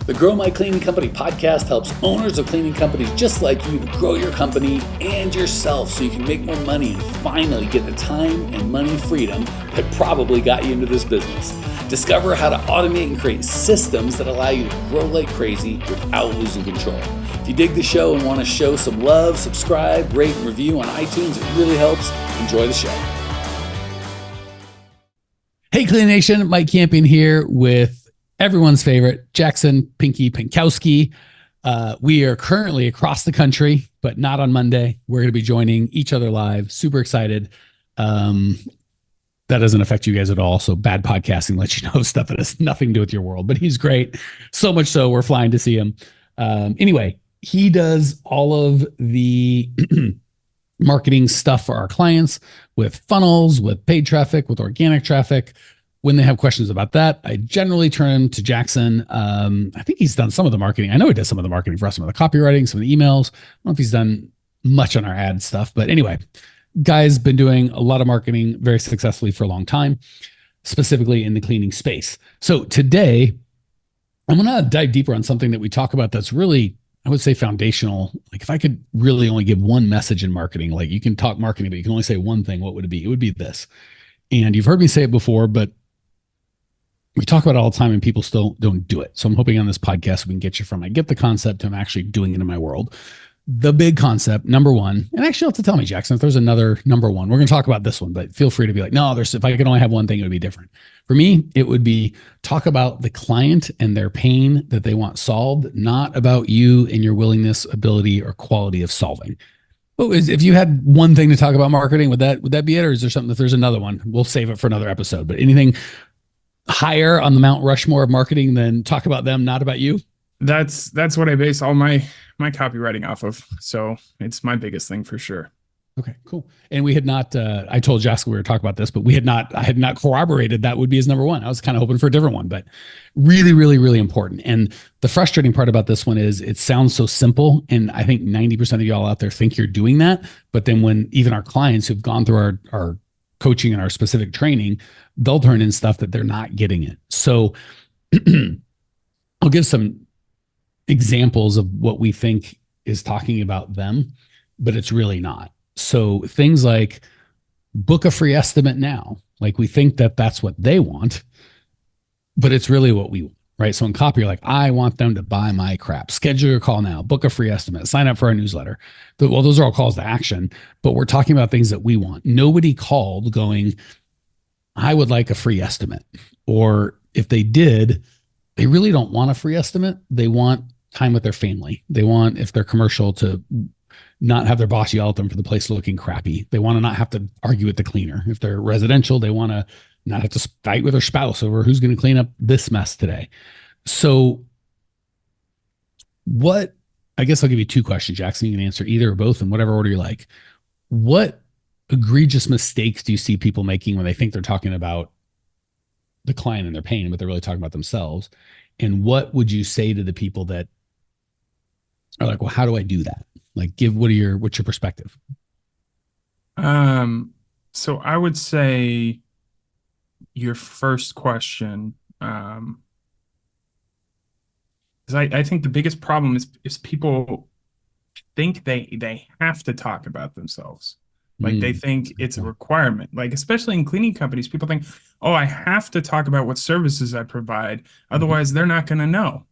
The Grow My Cleaning Company podcast helps owners of cleaning companies just like you to grow your company and yourself so you can make more money and finally get the time and money freedom that probably got you into this business. Discover how to automate and create systems that allow you to grow like crazy without losing control. If you dig the show and want to show some love, subscribe, rate, and review on iTunes. It really helps. Enjoy the show. Hey, Clean Nation, Mike Campion here with everyone's favorite, Jackson Pinkoski. We are currently across the country, but not on Monday. We're going to be joining each other live. Super excited. That doesn't affect you guys at all. So bad podcasting lets you know stuff that has nothing to do with your world, but he's great. So much so we're flying to see him. Anyway, he does all of the marketing stuff for our clients with funnels, with paid traffic, with organic traffic. When they have questions about that, I generally turn to Jackson. I think he's done some of the marketing. I know he does some of the marketing for us, some of the copywriting, some of the emails. I don't know if he's done much on our ad stuff, but anyway, guy's been doing a lot of marketing very successfully for a long time, specifically in the cleaning space. So today, I'm going to dive deeper on something that we talk about that's really, I would say, foundational. Like if I could really only give one message in marketing, like you can talk marketing, but you can only say one thing, what would it be? It would be this. And you've heard me say it before, but we talk about it all the time and people still don't do it. So I'm hoping on this podcast, we can get you from I get the concept to I'm actually doing it in my world. The big concept, number one, and actually you'll have to tell me, Jackson, if there's another number one, we're going to talk about this one, but feel free to be like, no, if I could only have one thing, it would be different. For me, it would be talk about the client and their pain that they want solved, not about you and your willingness, ability, or quality of solving. Oh, if you had one thing to talk about marketing, would that be it? Or is there something, if there's another one, we'll save it for another episode, but anything higher on the Mount Rushmore of marketing than talk about them, not about you? That's what I base all my copywriting off of. So it's my biggest thing for sure. Okay, cool. And we had not, I told Jessica we were talking about this, but I had not corroborated that would be his number one. I was kind of hoping for a different one, but really, really, really important. And the frustrating part about this one is it sounds so simple. And I think 90% of y'all out there think you're doing that. But then when even our clients who've gone through our coaching and our specific training, they'll turn in stuff that they're not getting it. So I'll give some examples of what we think is talking about them, but it's really not. So things like book a free estimate now. Like we think that that's what they want, but it's really what we want, right? So in copy, you're like, I want them to buy my crap. Schedule your call now, book a free estimate, sign up for our newsletter. Well, those are all calls to action, but we're talking about things that we want. Nobody called going, I would like a free estimate. Or if they did, they really don't want a free estimate. They want time with their family. They want, if they're commercial, to not have their boss yell at them for the place looking crappy. They want to not have to argue with the cleaner. If they're residential, they want to not have to fight with their spouse over who's going to clean up this mess today. So I guess I'll give you two questions, Jackson. You can answer either or both in whatever order you like. What egregious mistakes do you see people making when they think they're talking about the client and their pain, but they're really talking about themselves? And what would you say to the people that are like, well, how do I do that? Like, what's your perspective? So I would say your first question, because I think the biggest problem is people think they have to talk about themselves. Like they think it's a requirement, like especially in cleaning companies, people think, oh, I have to talk about what services I provide. Otherwise they're not going to know.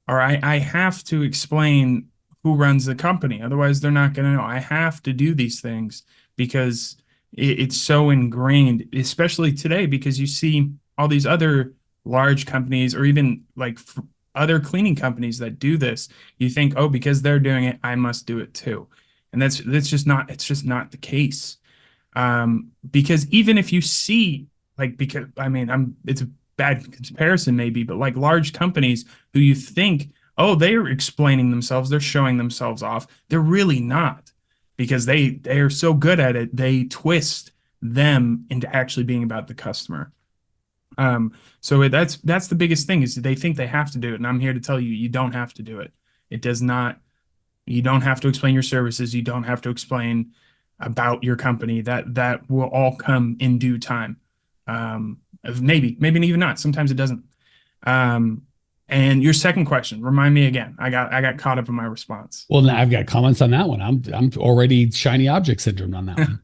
Or I have to explain who runs the company. Otherwise they're not going to know. I have to do these things because it's so ingrained, especially today, because you see all these other large companies or even like other cleaning companies that do this. You think, oh, because they're doing it, I must do it too. And it's just not the case. Because even if you see, like, because I mean, it's a bad comparison maybe, but like large companies who you think, oh, they're explaining themselves, they're showing themselves off. They're really not, because they are so good at it. They twist them into actually being about the customer. So that's the biggest thing, is they think they have to do it. And I'm here to tell you, you don't have to do it. It does not. You don't have to explain your services. You don't have to explain about your company. That will all come in due time. Maybe even not. Sometimes it doesn't. And your second question, remind me again. I got caught up in my response. Well, now I've got comments on that one. I'm already shiny object syndrome on that one.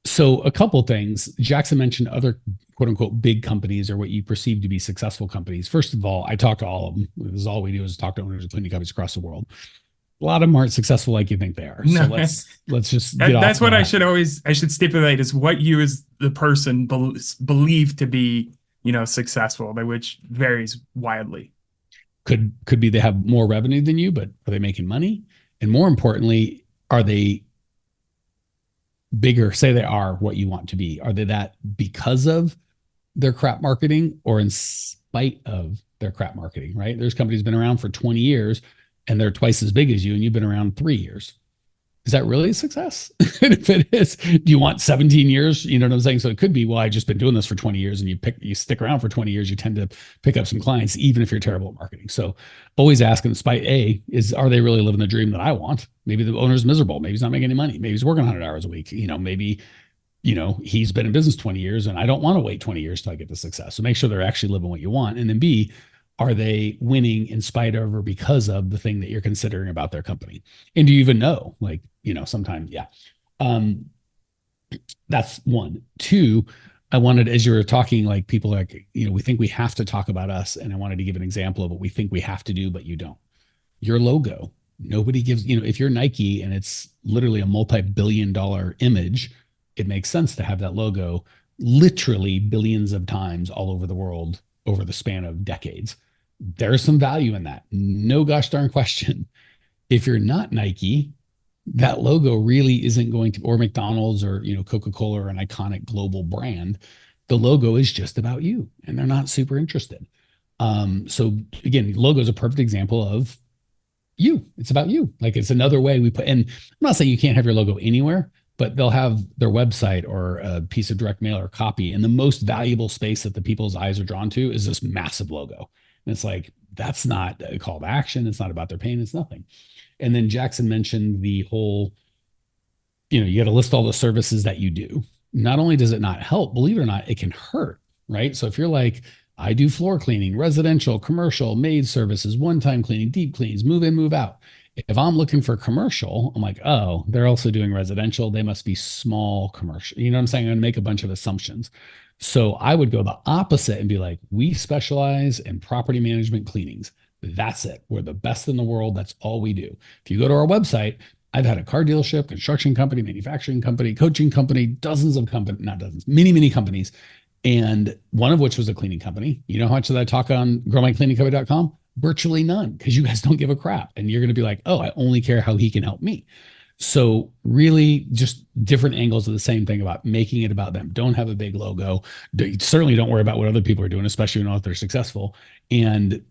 So a couple things. Jackson mentioned other quote unquote big companies or what you perceive to be successful companies. First of all, I talk to all of them. This is all we do is talk to owners of cleaning companies across the world. A lot of them aren't successful like you think they are. So let's just get off. That's what I should stipulate is what you as the person believe to be, successful, which varies widely. Could be they have more revenue than you, but are they making money? And more importantly, are they bigger? Say they are what you want to be. Are they that because of their crap marketing or in spite of their crap marketing, right? There's companies been around for 20 years and they're twice as big as you and you've been around 3 years. Is that really a success? And if it is, do you want 17 years? You know what I'm saying? So it could be, well, I've just been doing this for 20 years and you stick around for 20 years, you tend to pick up some clients, even if you're terrible at marketing. So always ask in spite are they really living the dream that I want? Maybe the owner's miserable. Maybe he's not making any money. Maybe he's working 100 hours a week. Maybe, he's been in business 20 years and I don't want to wait 20 years till I get to success. So make sure they're actually living what you want. And then B, are they winning in spite of or because of the thing that you're considering about their company? And do you even know? Sometimes, yeah. That's one. Two, I wanted, as you were talking, people we think we have to talk about us. And I wanted to give an example of what we think we have to do, but you don't. Your logo. Nobody gives, if you're Nike and it's literally a multi-billion-dollar image, it makes sense to have that logo literally billions of times all over the world over the span of decades. There's some value in that. No gosh darn question. If you're not Nike, that logo really isn't going to, or McDonald's or, Coca-Cola or an iconic global brand, the logo is just about you and they're not super interested. So again, logo is a perfect example of you. It's about you. It's another way we put, and I'm not saying you can't have your logo anywhere, but they'll have their website or a piece of direct mail or copy. And the most valuable space that the people's eyes are drawn to is this massive logo. And it's that's not a call to action. It's not about their pain. It's nothing. And then Jackson mentioned the whole, you got to list all the services that you do. Not only does it not help, believe it or not, it can hurt, right? So if you're I do floor cleaning, residential, commercial, maid services, one-time cleaning, deep cleans, move in, move out. If I'm looking for commercial, I'm oh, they're also doing residential. They must be small commercial. You know what I'm saying? I'm going to make a bunch of assumptions. So I would go the opposite and be we specialize in property management cleanings. That's it. We're the best in the world. That's all we do. If you go to our website, I've had a car dealership, construction company, manufacturing company, coaching company, dozens of companies, not dozens, many, many companies. And one of which was a cleaning company. You know how much did I talk on growmycleaningcompany.com? Virtually none, because you guys don't give a crap. And you're going to be oh, I only care how he can help me. So really just different angles of the same thing about making it about them. Don't have a big logo. Certainly don't worry about what other people are doing, especially if they're successful. And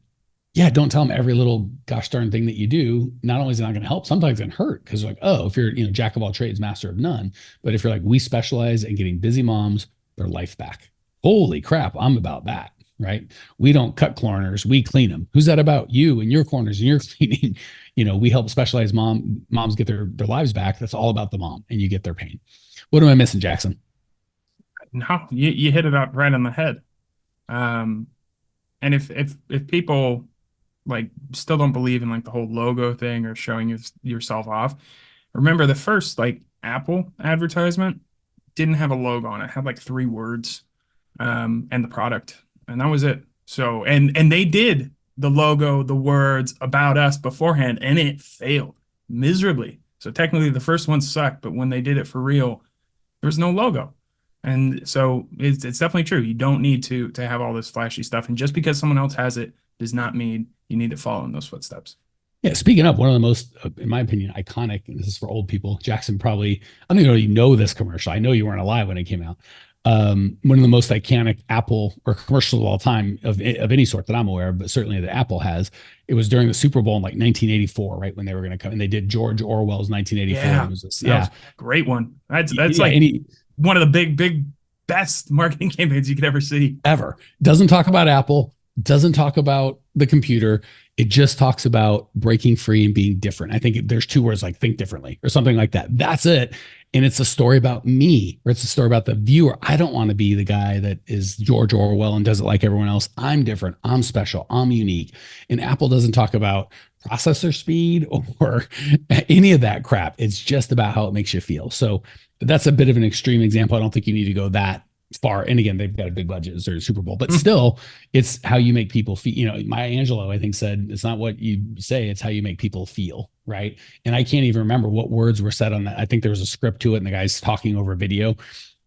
yeah, don't tell them every little gosh darn thing that you do. Not only is it not going to help, sometimes it can hurt because oh, if you're, jack of all trades, master of none. But if you're we specialize in getting busy moms their life back. Holy crap, I'm about that. Right? We don't cut corners, we clean them. Who's that about? You and your corners and your cleaning. We help specialized moms get their lives back. That's all about the mom and you get their pain. What am I missing, Jackson? No, you hit it up right on the head. And if people still don't believe in the whole logo thing or showing yourself off, remember the first Apple advertisement didn't have a logo on it. It had 3 words and the product. And that was it. So, and they did the logo, the words about us beforehand, and it failed miserably. So technically the first one sucked, but when they did it for real, there was no logo. And so it's definitely true. You don't need to have all this flashy stuff. And just because someone else has it does not mean you need to follow in those footsteps. Yeah. Speaking of one of the most, in my opinion, iconic, and this is for old people, Jackson probably, I don't even know you know this commercial. I know you weren't alive when it came out. One of the most iconic Apple or commercials of all time of any sort that I'm aware of, but certainly that Apple has. It was during the Super Bowl in 1984, right? When they were going to come and they did George Orwell's 1984. Yeah, it was this, that was a great one. That's one of the big best marketing campaigns you could ever see. Ever. Doesn't talk about Apple, doesn't talk about the computer. It just talks about breaking free and being different. I think there's 2 words think differently or something like that. That's it. and it's a story about me, or it's a story about the viewer. I don't want to be the guy that is George Orwell and does it like everyone else. I'm different. I'm special. I'm unique. And Apple doesn't talk about processor speed or any of that crap. It's just about how it makes you feel. So that's a bit of an extreme example. I don't think you need to go that far. And again, they've got a big budget. It's their Super Bowl, but still, it's how you make people feel. You know, Maya Angelou, I think, said it's not what you say, it's how you make people feel, right? And I can't even remember what words were said on that. I think there was a script to it, and the guy's talking over video.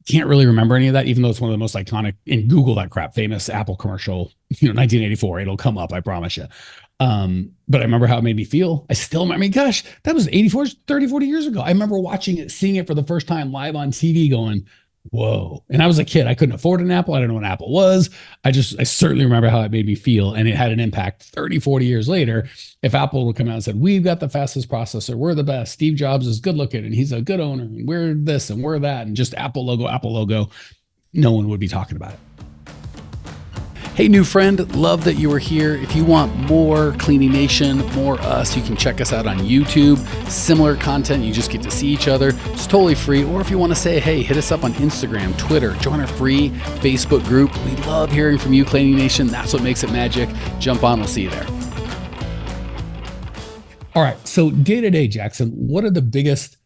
Can't really remember any of that, even though it's one of the most iconic. And Google that crap, famous Apple commercial, 1984. It'll come up, I promise you. But I remember how it made me feel. I mean, gosh, that was 30, 40 years ago. I remember watching it, seeing it for the first time live on TV, going, whoa. And I was a kid. I couldn't afford an Apple. I don't know what an Apple was. I certainly remember how it made me feel. And it had an impact 30, 40 years later. If Apple would come out and said, we've got the fastest processor, we're the best, Steve Jobs is good looking and he's a good owner, and we're this and we're that, and just Apple logo, no one would be talking about it. Hey, new friend, love that you were here. If you want more Cleaning Nation, more us, you can check us out on YouTube. Similar content, you just get to see each other. It's totally free. Or if you want to say, hey, hit us up on Instagram, Twitter, join our free Facebook group. We love hearing from you, Cleaning Nation. That's what makes it magic. Jump on, we'll see you there. All right, so day-to-day, Jackson, what are the biggest,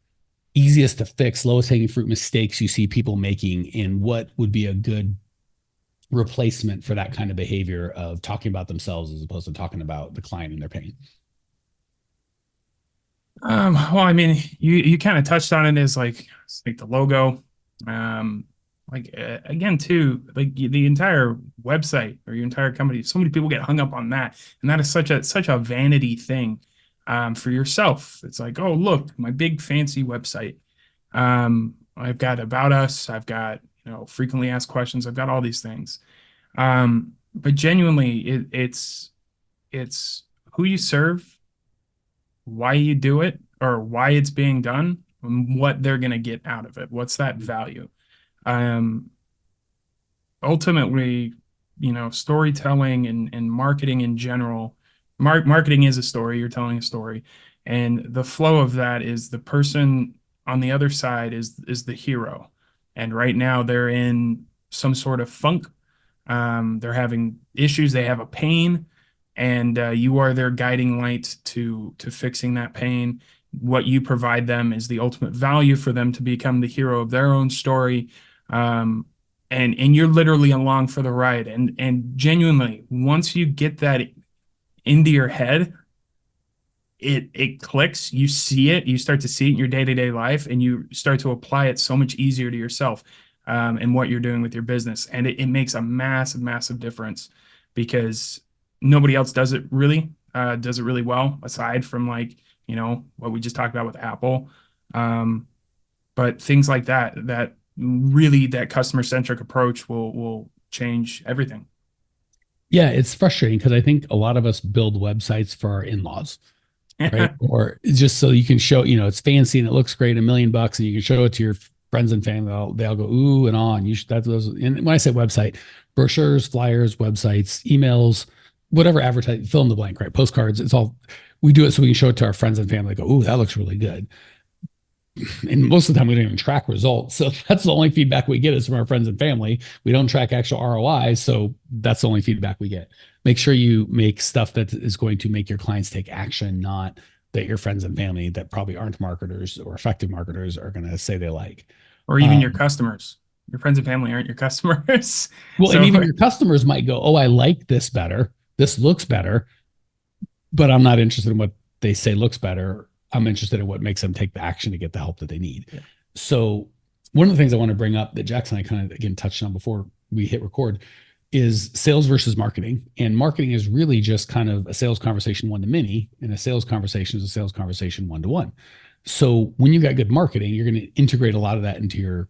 easiest to fix, lowest hanging fruit mistakes you see people making, and what would be a good replacement for that kind of behavior of talking about themselves as opposed to talking about the client and their pain? Well, I mean, you kind of touched on it as like the logo. Again, too, like the entire website or your entire company, so many people get hung up on that. And that is such a vanity thing for yourself. It's like, oh, look, my big fancy website. I've got about us, I've got, frequently asked questions. I've got all these things. But genuinely, it's who you serve, why you do it, or why it's being done, and what they're going to get out of it. What's that value? Ultimately, storytelling and marketing in general, marketing is a story. You're telling a story. And the flow of that is the person on the other side is the hero. And right now they're in some sort of funk. They're having issues. They have a pain, and you are their guiding light to fixing that pain. What you provide them is the ultimate value for them to become the hero of their own story. And you're literally along for the ride. And genuinely, once you get that into your head, it clicks, you see it, you start to see it in your day-to-day life, and you start to apply it so much easier to yourself and what you're doing with your business. And it makes a massive difference, because nobody else does it really well, aside from what we just talked about with Apple. But things like that really, that customer-centric approach will change everything. Yeah, it's frustrating because I think a lot of us build websites for our in-laws. Right. Or just so you can show, it's fancy and it looks great, $1 million, and you can show it to your friends and family. They'll go, ooh, and on. And when I say website, brochures, flyers, websites, emails, whatever, advertise, fill in the blank, right? Postcards. It's all, we do it so we can show it to our friends and family. Go, ooh, that looks really good. And most of the time we don't even track results. So that's the only feedback we get is from our friends and family. We don't track actual ROI. So that's the only feedback we get. Make sure you make stuff that is going to make your clients take action, not that your friends and family that probably aren't marketers or effective marketers are going to say they like. Or even your customers. Your friends and family aren't your customers. Well, and even your customers might go, oh, I like this better. This looks better, but I'm not interested in what they say looks better. I'm interested in what makes them take the action to get the help that they need. Yeah. So one of the things I want to bring up that Jackson and I kind of, again, touched on before we hit record is sales versus marketing. And marketing is really just kind of a sales conversation one-to-many, and a sales conversation is a sales conversation one-to-one. So when you got good marketing, you're going to integrate a lot of that into your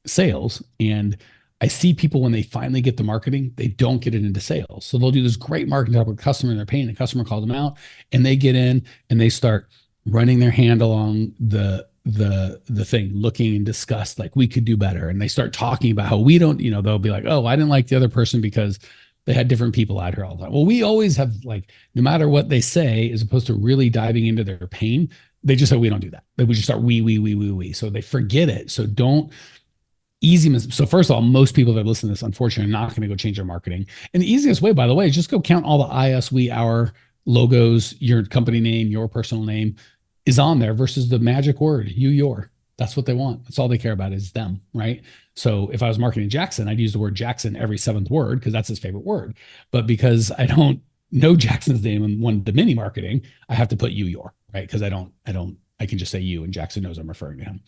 sales. And I see people, when they finally get the marketing, they don't get it into sales. So they'll do this great marketing job with a customer, and they're paying the customer, call them out, and they get in and they start running their hand along the thing, looking in disgust, like we could do better. And they start talking about how we don't, they'll be like, oh, I didn't like the other person because they had different people out here all the time. Well, we always have, like, no matter what they say, as opposed to really diving into their pain, They just said, we don't do that. They would just start we. So they forget it. So don't so first of all, most people that listen to this, unfortunately, are not going to go change their marketing. And the easiest way, by the way, is just go count all the I, us, we, our logos, your company name, your personal name is on there versus the magic word, you, your. That's what they want. That's all they care about is them, right? So if I was marketing Jackson, I'd use the word Jackson every seventh word because that's his favorite word. But because I don't know Jackson's name in one to many marketing, I have to put you, your, right? Because I can just say you and Jackson knows I'm referring to him.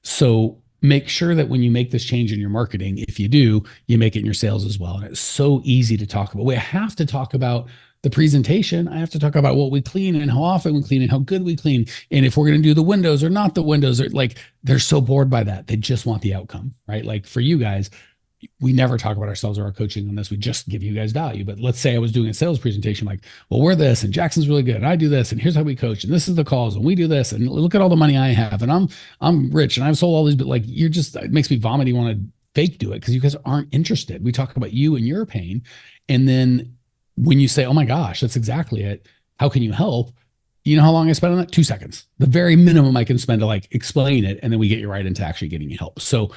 So make sure that when you make this change in your marketing, if you do, you make it in your sales as well. And it's so easy to talk about. We have to talk about the presentation. I have to talk about what we clean and how often we clean and how good we clean. And if we're going to do the windows or not the windows, or like, they're so bored by that. They just want the outcome, right? Like for you guys, we never talk about ourselves or our coaching on this. We just give you guys value. But let's say I was doing a sales presentation, like, well, we're this and Jackson's really good. And I do this. And here's how we coach. And this is the calls. And we do this. And look at all the money I have. And I'm rich and I've sold all these, but like, it makes me vomit. You want to fake do it because you guys aren't interested. We talk about you and your pain. And then when you say, oh my gosh, that's exactly it. How can you help? You know how long I spent on that? 2 seconds. The very minimum I can spend to like explain it. And then we get you right into actually getting you help. So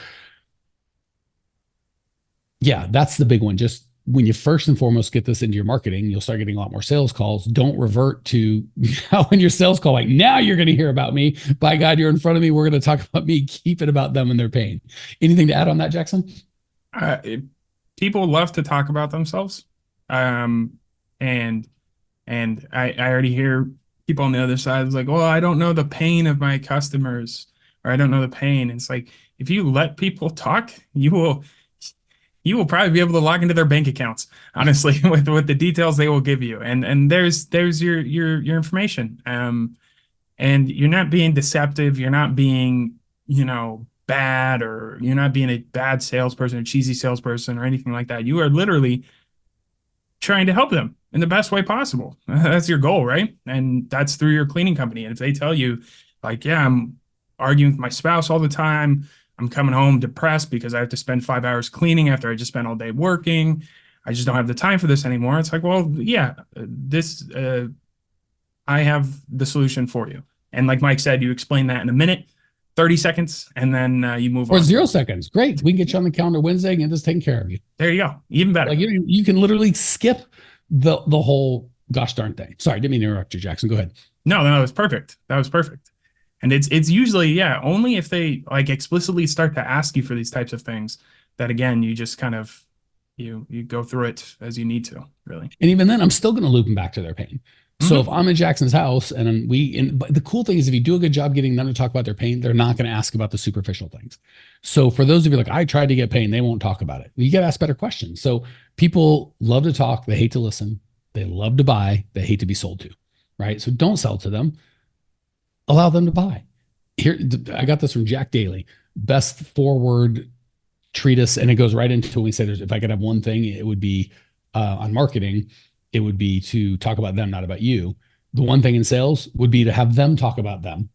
yeah, that's the big one. Just when you first and foremost get this into your marketing, you'll start getting a lot more sales calls. Don't revert to how in your sales call, like now you're going to hear about me. By God, you're in front of me. We're going to talk about me. Keep it about them and their pain. Anything to add on that, Jackson? People love to talk about themselves. And I already hear people on the other side is like, well, I don't know the pain of my customers, or I don't know the pain. And it's like, if you let people talk, you will probably be able to log into their bank accounts, honestly, with the details they will give you. And there's your information. And you're not being deceptive. You're not being, bad, or you're not being a bad salesperson, a cheesy salesperson, or anything like that. You are literally trying to help them in the best way possible. That's your goal, right? And that's through your cleaning company. And if they tell you, like, yeah, I'm arguing with my spouse all the time, I'm coming home depressed because I have to spend 5 hours cleaning after I just spent all day working, I just don't have the time for this anymore. It's like, well, yeah, I have the solution for you. And like Mike said, you explain that in a minute, 30 seconds, and then you move on. Or 0 seconds. Great. We can get you on the calendar Wednesday and get this taken care of you. There you go. Even better. Like you can literally skip the whole gosh darn thing. Sorry, didn't mean to interrupt you, Jackson. Go ahead. No, that was perfect. That was perfect. And it's usually, yeah, only if they like explicitly start to ask you for these types of things that, again, you just kind of, you go through it as you need to, really. And even then, I'm still going to loop them back to their pain. So if I'm in Jackson's house but the cool thing is if you do a good job getting them to talk about their pain, they're not going to ask about the superficial things. So for those of you like, I tried to get pain, they won't talk about it. You got to ask better questions. So people love to talk. They hate to listen. They love to buy. They hate to be sold to, right? So don't sell to them. Allow them to buy. Here, I got this from Jack Daly, best forward treatise. And it goes right into when we say if I could have one thing, it would be on marketing. It would be to talk about them, not about you. The one thing in sales would be to have them talk about them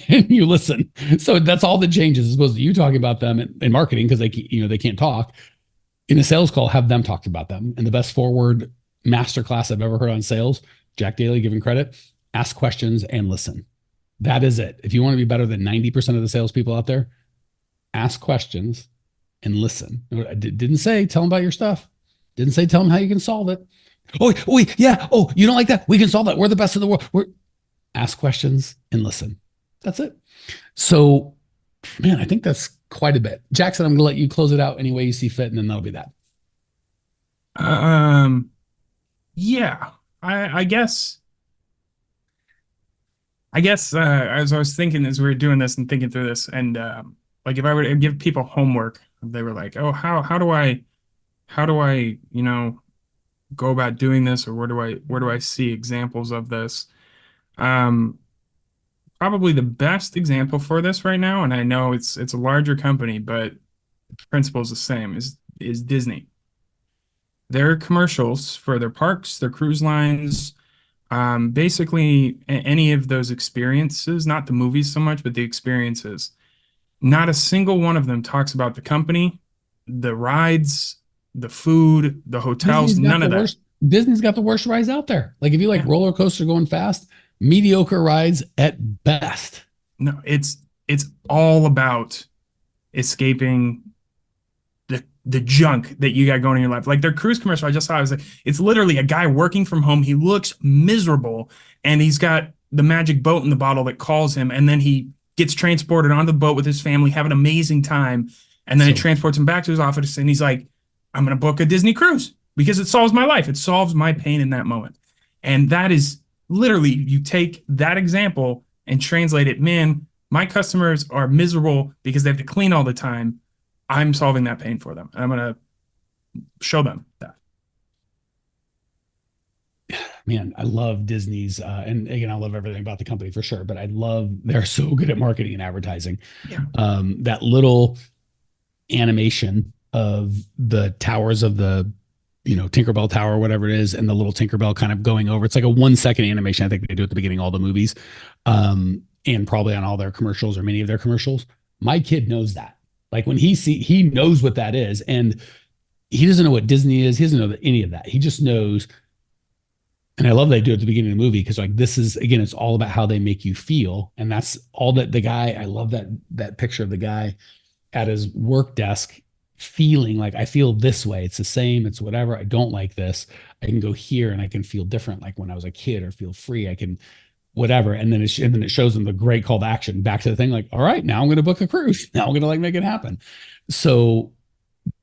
and you listen. So that's all that changes as opposed to you talking about them in marketing because they can't talk. In a sales call, have them talk about them. And the best forward masterclass I've ever heard on sales, Jack Daly giving credit, ask questions and listen. That is it. If you want to be better than 90% of the salespeople out there, ask questions and listen. I didn't say tell them about your stuff. Didn't say tell them how you can solve it. Oh, yeah. Oh, you don't like that? We can solve that. We're the best in the world. Ask questions and listen. That's it. So, man, I think that's quite a bit. Jackson, I'm going to let you close it out any way you see fit, and then that'll be that. Yeah, I guess as I was thinking as we were doing this and thinking through this, and like if I were to give people homework, they were like, oh, how do I go about doing this, or where do I see examples of this? Probably the best example for this right now, and I know it's a larger company, but the principle is the same, is Disney. Their commercials for their parks, their cruise lines, basically any of those experiences, not the movies so much, but the experiences, not a single one of them talks about the company, the rides, the food, the hotels, none of that. Disney's got the worst rides out there. Like if you like roller coaster going fast, mediocre rides at best. No, it's all about escaping the junk that you got going in your life. Like their cruise commercial I just saw, I was like, it's literally a guy working from home. He looks miserable, and he's got the magic boat in the bottle that calls him, and then he gets transported onto the boat with his family, have an amazing time, and then it transports him back to his office, and he's like, I'm going to book a Disney cruise because it solves my life. It solves my pain in that moment. And that is literally, you take that example and translate it. Man, my customers are miserable because they have to clean all the time. I'm solving that pain for them. And I'm going to show them that. Man, I love Disney's, and again, I love everything about the company for sure, but they're so good at marketing and advertising. Yeah. That little animation of the towers of the, Tinkerbell Tower, or whatever it is, and the little Tinkerbell kind of going over. It's like a 1-second animation. I think they do at the beginning of all the movies, and probably on all their commercials or many of their commercials. My kid knows that. Like when he knows what that is, and he doesn't know what Disney is. He doesn't know any of that. He just knows. And I love they do at the beginning of the movie, because like this is, again, it's all about how they make you feel. And that's all that the guy, I love that picture of the guy at his work desk feeling like, I feel this way. It's the same. It's whatever. I don't like this. I can go here and I can feel different. Like when I was a kid, or feel free. I can whatever. And then it shows them the great call to action back to the thing. Like, all right, now I'm going to book a cruise. Now I'm going to like make it happen. So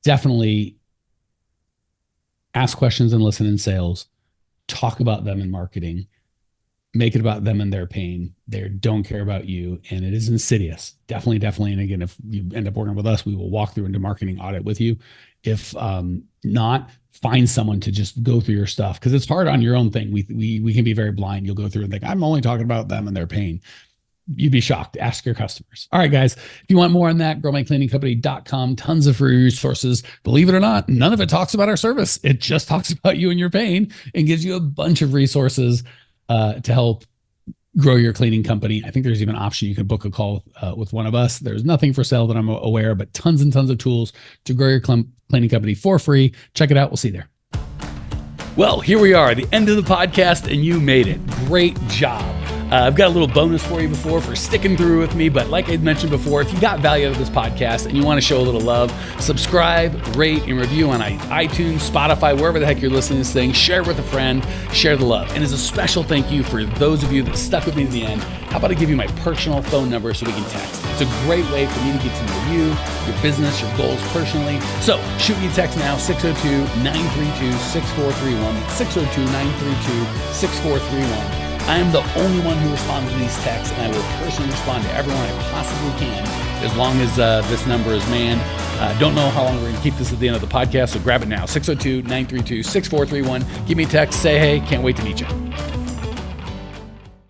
definitely ask questions and listen in sales. Talk about them in marketing, make it about them and their pain. They don't care about you, and it is insidious. Definitely. And again, if you end up working with us, we will walk through into marketing audit with you. If not, find someone to just go through your stuff, because it's hard on your own thing. We can be very blind. You'll go through and think, I'm only talking about them and their pain. You'd be shocked. Ask your customers. All right, guys, if you want more on that, growmycleaningcompany.com, tons of free resources. Believe it or not, none of it talks about our service. It just talks about you and your pain, and gives you a bunch of resources to help grow your cleaning company. I think there's even an option you can book a call with one of us. There's nothing for sale that I'm aware of, but tons and tons of tools to grow your cleaning company for free. Check it out. We'll see you there. Well, here we are, the end of the podcast, and you made it. Great job. I've got a little bonus for you for sticking through with me. But like I mentioned before, if you got value out of this podcast and you want to show a little love, subscribe, rate, and review on iTunes, Spotify, wherever the heck you're listening to this thing. Share it with a friend. Share the love. And as a special thank you for those of you that stuck with me to the end, how about I give you my personal phone number so we can text? It's a great way for me to get to know you, your business, your goals personally. So shoot me a text now, 602-932-6431, 602-932-6431. I am the only one who responds to these texts, and I will personally respond to everyone I possibly can, as long as this number is manned. Don't know how long we're going to keep this at the end of the podcast, so grab it now, 602-932-6431. Give me a text, say hey, can't wait to meet you.